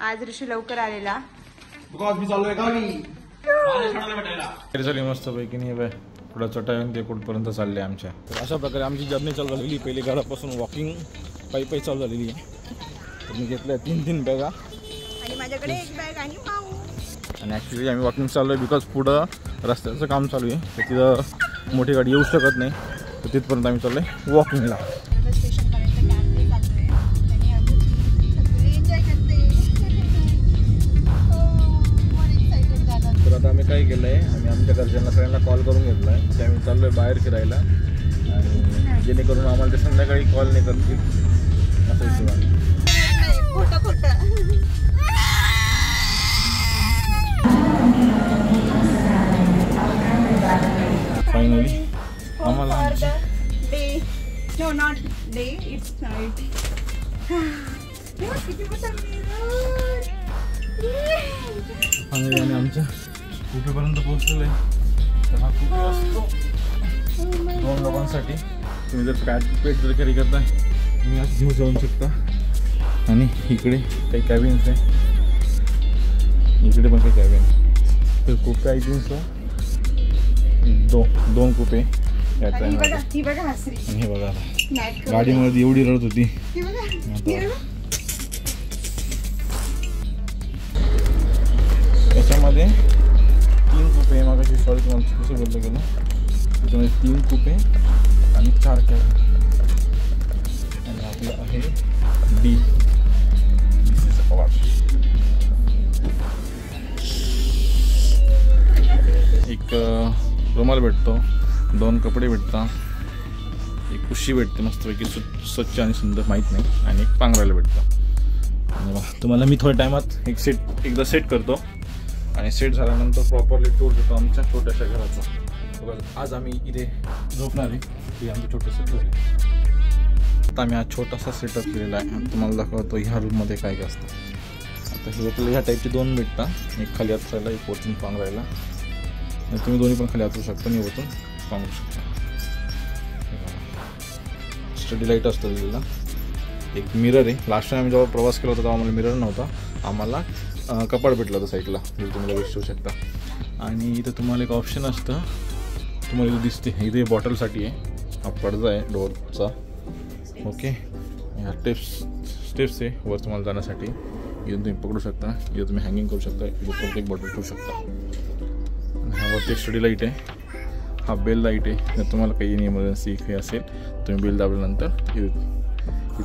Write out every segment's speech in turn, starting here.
आज ऋषी लवकर आलेला. मी चाललोय गावी मस्त पैकी नाही बाय पुढं चटाईन ते कुठपर्यंत चालले आमच्या. तर अशा प्रकारे आमची जर्नी चालू झालेली. पहिली घरापासून वॉकिंग पायी चालू झालेली आहे. तर मी घेतल्या 3 बॅगा आणि माझ्याकडे एक बॅग आणि माऊ. आणि ॲक्च्युली आम्ही वॉकिंग चाललो आहे बिकॉज पुढं रस्त्याचं काम चालू आहे. तर तिथं मोठी गाडी येऊ शकत नाही. तर तिथपर्यंत आम्ही चाललो आहे वॉकिंगला. तर आता आम्ही काय केलं आहे, आम्ही आमच्या घरच्यांना सगळ्यांना कॉल करून घेतला आहे की आम्ही चाललो आहे बाहेर फिरायला आणि जेणेकरून आम्हाला ते संध्याकाळी कॉल नाही करतील असं हिशोबाने. फायनली आम्हाला No, not day, it's night. Finally आम्ही आमच्या कुपेपर्यंत पोहोचलेलो आहे. तर हा कुपे असतो 2 लोकांसाठी. तुम्ही जर पेट जर कॅरी करताय तुम्ही असं घेऊ जाऊ शकता. आणि इकडे काही कॅबिन्स आहे, इकडे पण काही कॅबिन. तर coupe I think so 2 coupe या ट्रेनमध्ये. आणि हे बघा गाडीमध्ये एवढी रडत होती. त्याच्यामध्ये 3 कुपे मागाशी सॉरी तुम्हाला कसं बोललं गेलं. त्याच्यामध्ये 3 कुपे आणि 4 कॅबिन. आणि आपलं आहे डी. This is our. एक रुमाल भेटतो, 2 कपडे भेटतात, एक उशी भेटते मस्तपैकी स्वच्छ आणि सुंदर माहीत नाही, आणि एक पांघरायला भेटतं. तुम्हाला मी थोड्या टायमात एकदा सेट करतो आणि सेट झाल्यानंतर प्रॉपरली टूर देतो आमच्या छोट्याशा घराचा. आज आम्ही इथे झोपणार आहे. हे आमचं छोटंसं घर आहे. आता आम्ही हा छोटासा सेटअप केलेला आहे आणि तुम्हाला दाखवतो ह्या रूममध्ये काय काय असतं. आता हे आपल्याला ह्या टाईपचे 2 भेटतात, एक खाली आतरायला एक वरतून पांघरायला. तुम्ही दोन्ही पण खाली आतरू शकता आणि वरतून पांघरू शकता. स्टडी लाईट असतं दिलेला. एक मिरर आहे. लास्ट टाइम आम्ही जेव्हा प्रवास केला होता तेव्हा आम्हाला मिरर नव्हता, आम्हाला कपाट भेटलं होतं साईडला, म्हणजे तुम्ही लगेच ठेवू शकता. आणि इथं तुम्हाला एक ऑप्शन असतं, तुम्हाला इथं दिसते, इथे बॉटलसाठी आहे. हा पडदा आहे डोअरचा. ओके, ह्या स्टेप्स आहे वर तुम्हाला जाण्यासाठी. इथून तुम्ही पकडू शकता, इथं तुम्ही हँगिंग करू शकता, इथं प्रत्येक बॉटल ठेवू शकता. आणि ह्यावरती एक स्टडी लाईट आहे. हा बेल लाईट आहे. जर तुम्हाला काही इमर्जन्सी काही असेल तुम्ही बेल दाबल्यानंतर हे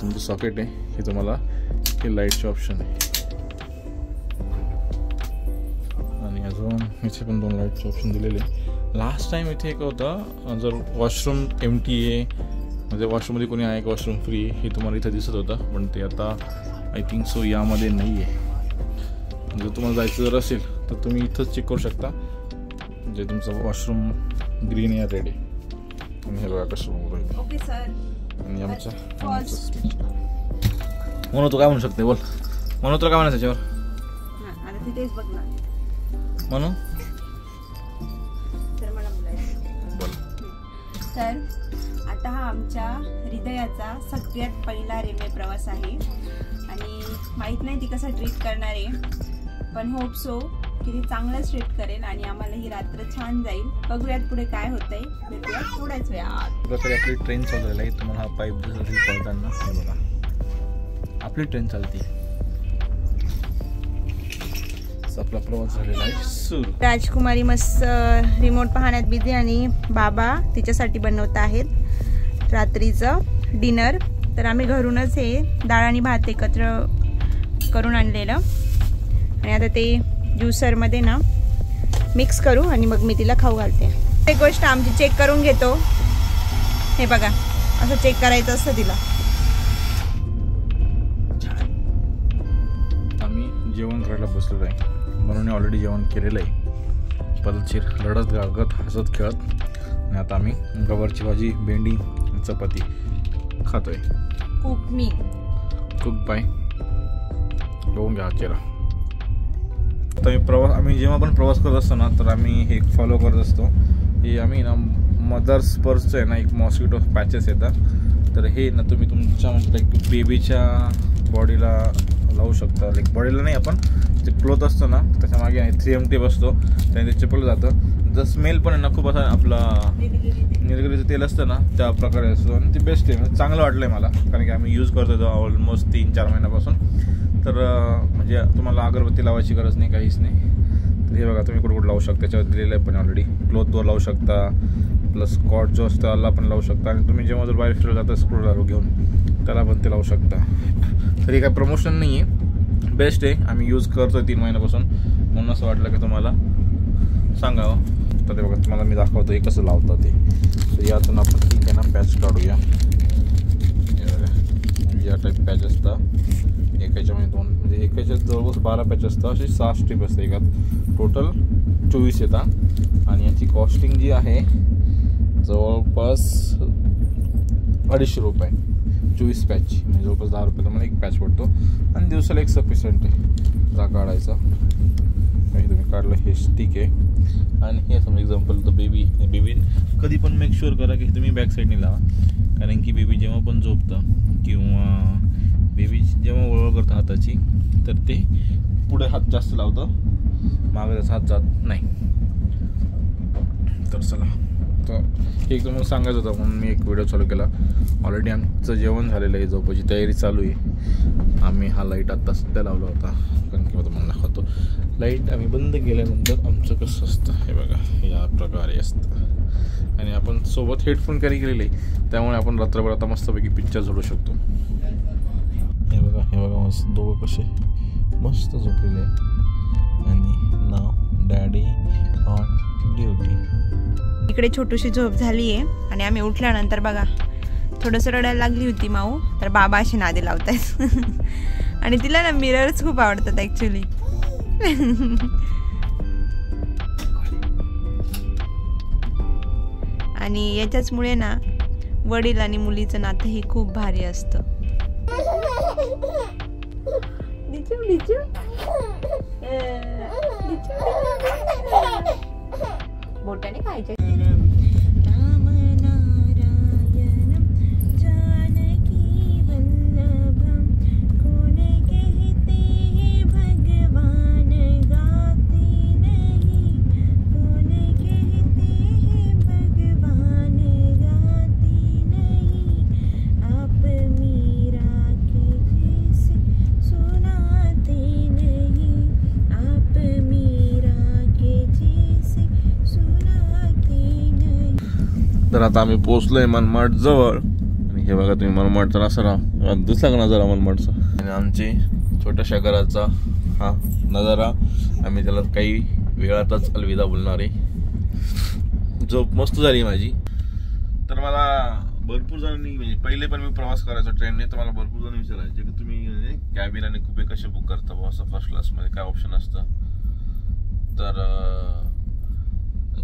तुमचं सॉकेट आहे, हे तुम्हाला हे लाईटचे ऑप्शन आहे. आणि अजून इथे पण 2 लाईटचे ऑप्शन दिलेले आहे. लास्ट टाईम इथे एक होतं, जर वॉशरूम एम्प्टी आहे म्हणजे वॉशरूममध्ये कोणी आहे का वॉशरूम फ्री हे तुम्हाला इथं दिसत होतं, पण ते आता आय थिंक सो यामध्ये नाही आहे. जर तुम्हाला जायचं जर असेल तर तुम्ही इथंच चेक करू शकता, जे तुमचं वॉशरूम ग्रीन या रेड आहे. आणि हे बघा कसं ओके सर. आणि आमचं म्हणून तू काय म्हणू शकते बोल. म्हणून तुला काय म्हणायचं त्याच्यावर आता तिथेच बघ ना म्हणून तर मला बोलायचं. बोल. तर आता हा आमच्या हृदयाचा सगळ्यात पहिला रेल्वे प्रवास आहे आणि माहीत नाही ती कसा ट्रीट करणार आहे, पण होप सो की ती चांगलंच ट्रीट करेल आणि आम्हाला ही रात्र छान जाईल. बघूयात पुढे काय होतंय, भेटूयात थोड्याच वेळात. प्रकारे आपली ट्रेन चाललेली आहे. तुम्हाला हा पाईप पळताना हे बघा आपली ट्रेन चालते. आपला प्रवास झालेला आहे सुरू. राजकुमारी मस्त रिमोट पाहण्यात बिझी आणि बाबा तिच्यासाठी बनवत आहेत रात्रीचं डिनर. तर आम्ही घरूनच हे डाळ आणि भात एकत्र करून आणलेलं आणि आता ते ज्युसरमध्ये ना मिक्स करू आणि मग मी तिला खाऊ घालते. एक गोष्ट आमची चेक करून घेतो. हे बघा असं चेक करायचं असतं तिला. आम्ही जेवण करायला बसलेलो आहे. म्हणून ऑलरेडी जेवण केलेलं आहे. पलचीर रडत गागत हसत खेळत. आणि आता आम्ही गवारची भाजी भेंडी चपाती खातोय. कुक बाय बघून घ्या चेहरा. आता आम्ही जेव्हा पण प्रवास करत असतो ना तर आम्ही हे फॉलो करत असतो. हे आम्ही ना मदर्स पर्सचं आहे ना एक मॉस्किटो पॅचेस येतात. तर हे ना तुम्ही तुमच्या म्हणजे बेबीच्या बॉडीला लावू शकता. लाईक बॉडीला नाही, आपण जे क्लोथ असतो ना त्याच्या मागे 3M टेप असतो त्याने ते चिपकलं जातं. जर स्मेल पण आहे ना खूप असा आपला निलगिरीचं तेल असतं ना त्या प्रकारे असतो आणि ते बेस्ट आहे. चांगलं वाटलं आहे मला, कारण की आम्ही यूज करतो ऑलमोस्ट 3-4 महिन्यापासून. तर म्हणजे तुम्हाला अगरबत्ती लावायची गरज नाही, काहीच नाही. तर हे बघा तुम्ही कुठं लावू शकता, त्याच्यावर दिलेलं आहे पण ऑलरेडी. क्लोथवर लावू शकता, प्लस कॉट जो असतो त्याला पण लावू शकता. आणि तुम्ही जेव्हा जर बाहेर फिरला जाता स्क्रूड्रायव्हर घेऊन त्याला पण ते लावू शकता. तर हे काय प्रमोशन नाही आहे, बेस्ट आहे. आम्ही यूज करतो आहे 3 महिन्यापासून, म्हणून असं वाटलं की तुम्हाला सांगावं. तर ते बघा तुम्हाला मी दाखवतो हे कसं लावतं ते. तर यातून आपण ठीक आहे ना पॅच काढूया. या टाईप पॅच असतात एकाच्यामध्ये 2, म्हणजे एकाच्या जवळपास 12 पॅच असतात. अशी 6 स्ट्रीप असते एकात, टोटल 24 येतात. आणि याची कॉस्टिंग जी आहे जवळपास 250 रुपये 24 पॅच, म्हणजे जवळपास 10 रुपये मला एक पॅच पडतो. आणि दिवसाला 1 सफिशियंट आहे जा काढायचा. काही तुम्ही काढलं हे ठीक आहे. आणि हे समजा एक्झाम्पल तर बेबी कधी पण मेक शुअर करा की तुम्ही बॅक साईडने लावा, कारण की बेबी जेव्हा पण झोपतं किंवा बेबी जेव्हा वळवळ करतं हाताची तर ते पुढे हात जास्त लावतं, मागे त्याचा हात जात नाही. तर चला, तर एक तुम्हाला सांगायचं होतं म्हणून मी एक व्हिडिओ चालू केला. ऑलरेडी आमचं जेवण झालेलं आहे, झोपायची तयारी चालू आहे. आम्ही हा लाईट आत्ता सध्या लावला होता, कारण की तुम्हाला दाखवतो. लाईट आम्ही बंद केल्यानंतर आमचं कसं असतं हे बघा, या प्रकारे असतं. आणि आपण सोबत हेडफोन कॅरी केलेले, त्यामुळे आपण रात्रभर आता मस्तपैकी पिक्चर झोडू शकतो. हे बघा मस्त दोघं कसे मस्त झोपलेले. आणि नाव डॅडी ऑन ड्युटी. इकडे छोटीशी झोप झाली आहे आणि आम्ही उठल्यानंतर बघा थोडंसं रडायला लागली होती माऊ, तर बाबा असे नादी लावतायत. आणि तिला ना मिरर्स खूप आवडतात ॲक्च्युली. आणि याच्याचमुळे ना वडील आणि मुलीचं नातं हे खूप भारी असतं. बोटाने खायचे. तर आता आम्ही पोचलोय मनमाड जवळ. आणि हे बघा तुम्ही मनमाडचा नजारा दिसला का नजारा मनमाडचा. आणि आमची छोट्याशा घराचा हा नजारा. आम्ही त्याला काही वेळातच अलविदा बोलणार आहे. झोप मस्त झाली माझी. तर मला भरपूर जणांनी, म्हणजे पहिले पण मी प्रवास करायचा ट्रेनने, तर मला भरपूर जण विचारायचे की तुम्ही कॅबिन आणि कुपे कसे बुक करता बा, असं फर्स्ट क्लासमध्ये काय ऑप्शन असतं. तर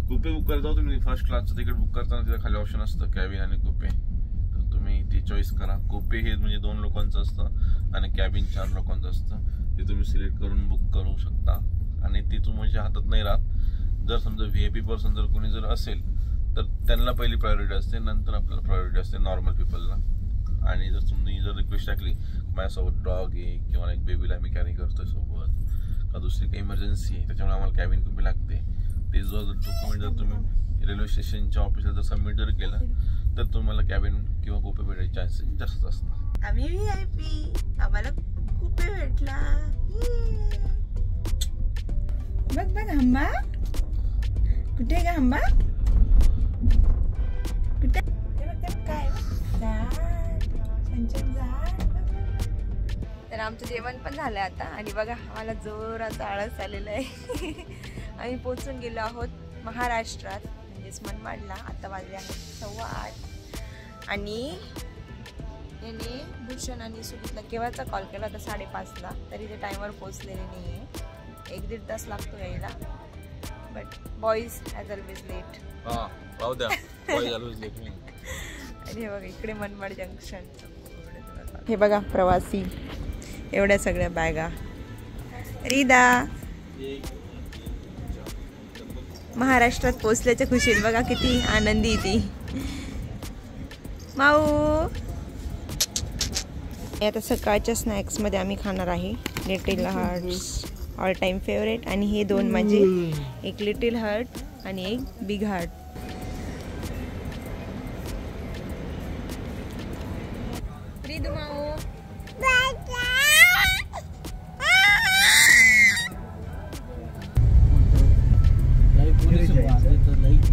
कुपे बुक करता तुम्ही फर्स्ट क्लासचं तिकीट बुक करताना तिथे खाली ऑप्शन असतं कॅबिन आणि कुपे. तर तुम्ही ती चॉईस करा. कुपे हे म्हणजे 2 लोकांचं असतं आणि कॅबिन 4 लोकांचं असतं. ते तुम्ही सिलेक्ट करून बुक करू शकता. आणि ती तुमच्या हातात नाही राहत. जर समजा VIP पर्सन जर कोणी जर असेल तर त्यांना पहिली प्रायोरिटी असते, नंतर आपल्याला प्रायोरिटी असते नॉर्मल पीपलला. आणि जर तुम्ही जर रिक्वेस्ट टाकली माझ्यासोबत डॉग आहे किंवा एक बेबीला आम्ही कॅरी करतोय सोबत, का दुसरी काही इमर्जन्सी आहे त्याच्यामुळे आम्हाला कॅबिन कुपे लागते, ते जो डॉक्युमेंट जर तुम्ही रेल्वे स्टेशनच्या ऑफिसला जर सबमिट जर केलं तर तुम्हाला कॅबिन किंवा कुपे भेटायचे चान्सेस जास्त असतात. आम्ही VIP, आम्हाला कुपे भेटला. बघ हंबा कुठे का हंबा कुठे काय तर आमचं जेवण पण झालं आता. आणि बघा आम्हाला जोराचा आळस आलेला आहे. आम्ही पोचून गेलो आहोत महाराष्ट्रात, म्हणजेच मनमाडला. आता वाजले आहेत 8:15. आणि याने भूषण आणि सुगीतला केव्हाचा कॉल केला होता 5:30ला, तरी ते टाइमवर पोचलेले नाही आहे. 1-1.5 तास लागतो यायला. But boys as always late. आणि हे बघा इकडे मनमाड जंक्शन. हे बघा प्रवासी, एवढ्या सगळ्या बॅगा. रिदा महाराष्ट्रात पोचल्याच्या खुशीत बघा किती आनंदी ती. माऊ आता सकाळच्या स्नॅक्समध्ये आम्ही खाणार आहे little hearts all time favourite. आणि हे दोन माझे, एक लिटिल हार्ट आणि एक बिग हार्ट. रिदू माऊ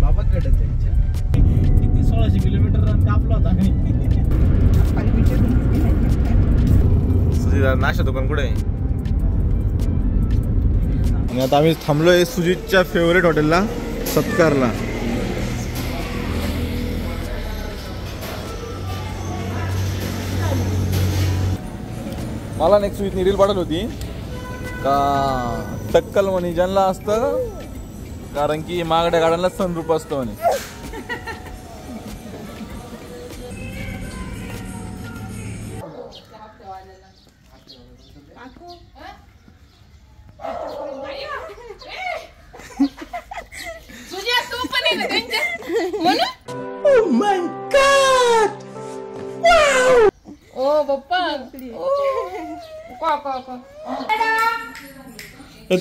बाबाकडे किती 1600 किलोमीटर रन कापला होता. नाश्ता दुकान कुठे आहे? आणि आता आम्ही थांबलोय सुजितच्या फेवरेट हॉटेलला, सत्कारला. मला नेक्स्ट सुजितनी रील पाठवली होती का टक्कल म्हणे ज्यांना असतं, कारण की मागड्या गाड्यांना सनरूप असतं म्हणे.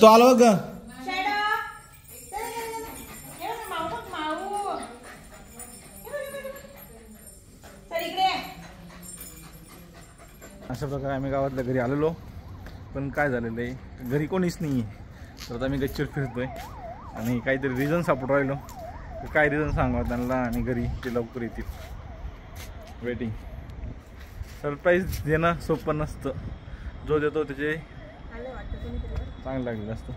तो आलो बघ. अशा प्रकारे आम्ही गावातल्या घरी आलेलो, पण काय झालेलं आहे घरी कोणीच नाही आहे. तर आता आम्ही गच्चीवर फिरतोय आणि काहीतरी रिझन सापडून राहिलो. काय रिझन सांगावं त्यांना आणि घरी ते लवकर येतील. वेटिंग. सरप्राईज देणं सोपं नसतं, जो देतो त्याचे चांगलं लागलेलं असतं.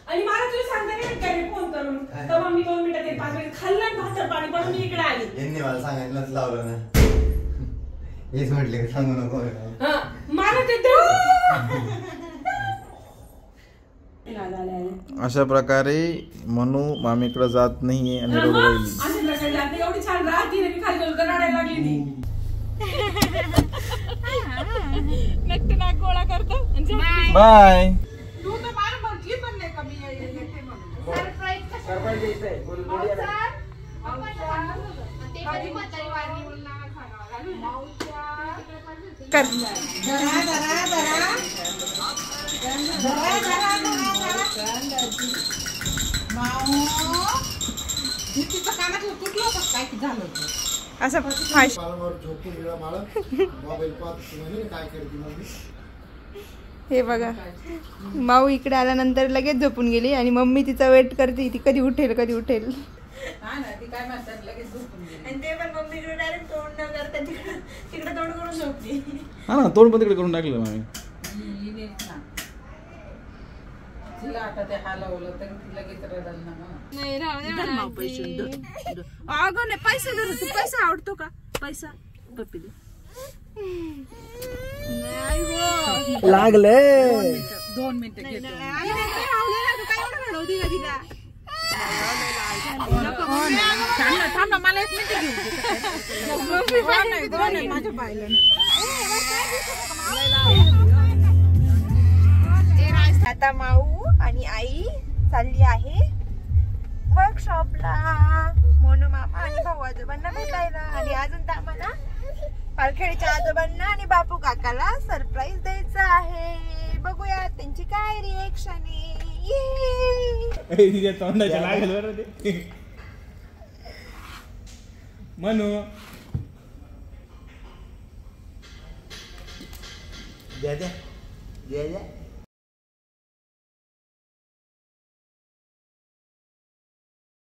आणि मला तुला सांगता नाही फोन करून, तेव्हा मी 2 मिनिटात 5 मिनिट खाल्लं, भाकर पाणी पण मी इकडे आली. यांनी मला सांगायलाच लावलं ना, हेच म्हटले की सांगू नको. मला ते अशा प्रकारे मनू मामीकडे जात नाहीये आणि रडू राहिली. एवढी छान राहती मी खाली रडायला लागली ती. नक्की नाक गोळा करतो. बाय. तू तर बार म्हटली पण नाही का मी येते म्हणून. सरप्राईज द्यायचंय. असं हे बघा, माऊ इकडे आल्यानंतर लगेच झोपून गेली आणि मम्मी तिचा वेट करते, ती कधी उठेल कधी उठेल. आणि ते पण मम्मीकडे डायरेक्ट तोंड न करता तिकडे तोंड करून झोपली. हा ना, तोंड पण तिकडे करून टाकलं मामी. पैसा पैसा आवडतो का? पैसा पप्पी दे. लागले 2 मिनिटं घेतो. थांब ना, मला 1 मिनिट घेऊ माझ्या पाहिलं. आता माऊ आणि आई चालली आहे वर्कशॉपला, मोनू मामा आणि भाऊ आजोबांना भेटायला. आणि अजून तर आम्हाला पालखेडच्या आजोबांना आणि बापू काकाला सरप्राईज द्यायचं आहे. बघूया त्यांची काय रिएक्शन आहे. तोंडाच्या लागेल बरं ते. मनू द्या